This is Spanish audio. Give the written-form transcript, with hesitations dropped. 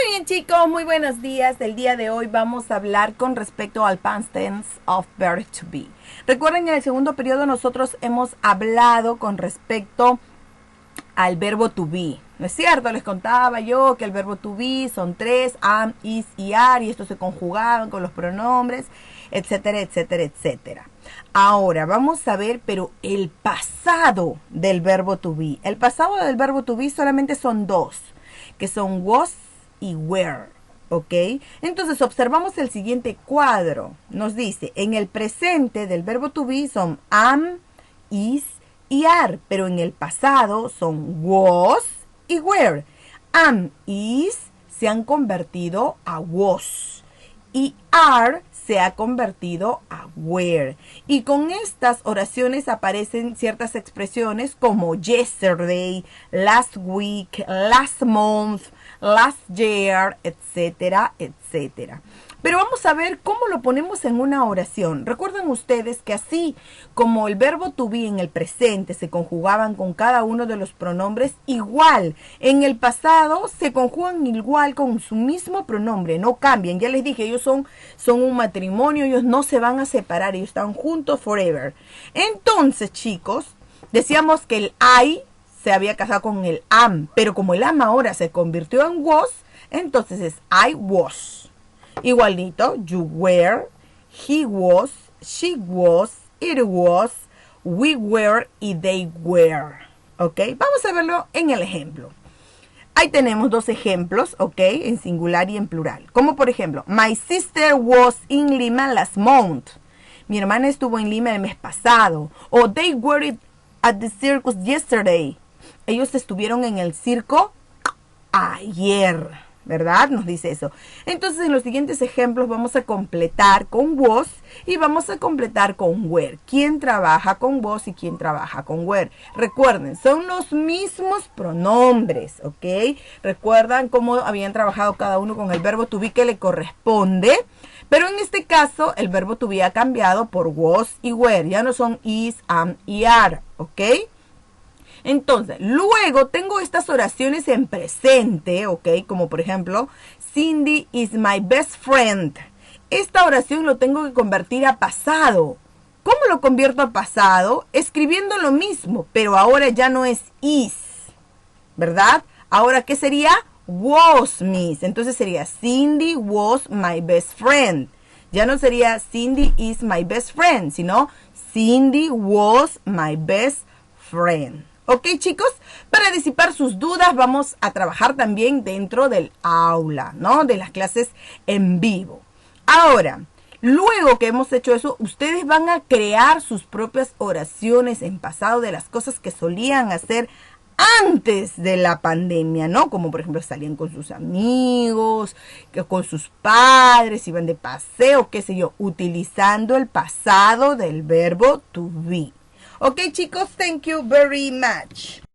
bien, chicos, muy buenos días. Del día de hoy vamos a hablar con respecto al past tense of verb to be. Recuerden que en el segundo periodo nosotros hemos hablado con respecto al verbo to be. ¿No es cierto? Les contaba yo que el verbo to be son tres: am, is y are, y estos se conjugaban con los pronombres, etcétera, etcétera, etcétera. Ahora vamos a ver, pero el pasado del verbo to be. El pasado del verbo to be solamente son dos, que son was y were, ¿ok? Entonces observamos el siguiente cuadro. Nos dice, en el presente del verbo to be son am, is y are, pero en el pasado son was y were. Am, is se han convertido a was y are se ha convertido a were. Y con estas oraciones aparecen ciertas expresiones como yesterday, last week, last month, last year, etcétera, etcétera. Pero vamos a ver cómo lo ponemos en una oración. Recuerden ustedes que así como el verbo to be en el presente se conjugaban con cada uno de los pronombres, igual en el pasado se conjugan igual con su mismo pronombre, no cambian. Ya les dije, ellos son un matrimonio, ellos no se van a separar, ellos están juntos forever. Entonces, chicos, decíamos que el I se había casado con el am, pero como el am ahora se convirtió en was, entonces es I was. Igualito, you were, he was, she was, it was, we were y they were. ¿Ok? Vamos a verlo en el ejemplo. Ahí tenemos dos ejemplos, ¿ok? En singular y en plural. Como por ejemplo, my sister was in Lima last month. Mi hermana estuvo en Lima el mes pasado. O they were at the circus yesterday. Ellos estuvieron en el circo ayer. ¿Verdad? Nos dice eso. Entonces, en los siguientes ejemplos vamos a completar con was y vamos a completar con were. ¿Quién trabaja con was y quién trabaja con were? Recuerden, son los mismos pronombres, ¿ok? Recuerdan cómo habían trabajado cada uno con el verbo to be que le corresponde. Pero en este caso, el verbo to be ha cambiado por was y were. Ya no son is, am y are, ¿ok? Entonces, luego tengo estas oraciones en presente, ¿ok? Como por ejemplo, Cindy is my best friend. Esta oración lo tengo que convertir a pasado. ¿Cómo lo convierto a pasado? Escribiendo lo mismo, pero ahora ya no es is, ¿verdad? Ahora, ¿qué sería? Was miss. Entonces sería Cindy was my best friend. Ya no sería Cindy is my best friend, sino Cindy was my best friend. ¿Ok, chicos? Para disipar sus dudas vamos a trabajar también dentro del aula, ¿no? De las clases en vivo. Ahora, luego que hemos hecho eso, ustedes van a crear sus propias oraciones en pasado de las cosas que solían hacer antes de la pandemia, ¿no? Como por ejemplo salían con sus amigos, con sus padres, iban de paseo, qué sé yo, utilizando el pasado del verbo to be. Ok, chicos, thank you very much.